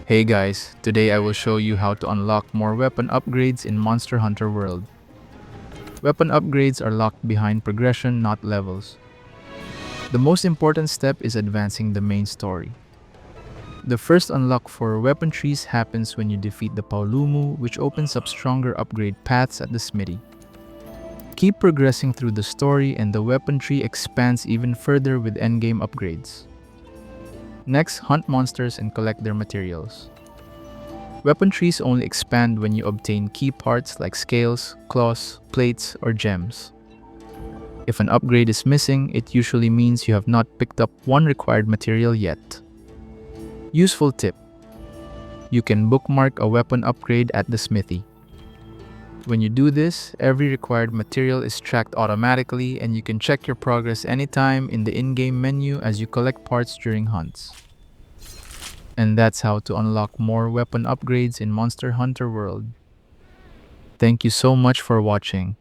Hey guys, today I will show you how to unlock more weapon upgrades in Monster Hunter World. Weapon upgrades are locked behind progression, not levels. The most important step is advancing the main story. The first unlock for weapon trees happens when you defeat the Paulumu, which opens up stronger upgrade paths at the smithy. Keep progressing through the story and the weapon tree expands even further with endgame upgrades. Next, hunt monsters and collect their materials. Weapon trees only expand when you obtain key parts like scales, claws, plates, or gems. If an upgrade is missing, it usually means you have not picked up one required material yet. Useful tip: you can bookmark a weapon upgrade at the smithy. When you do this, every required material is tracked automatically and you can check your progress anytime in the in-game menu as you collect parts during hunts. And that's how to unlock more weapon upgrades in Monster Hunter World. Thank you so much for watching.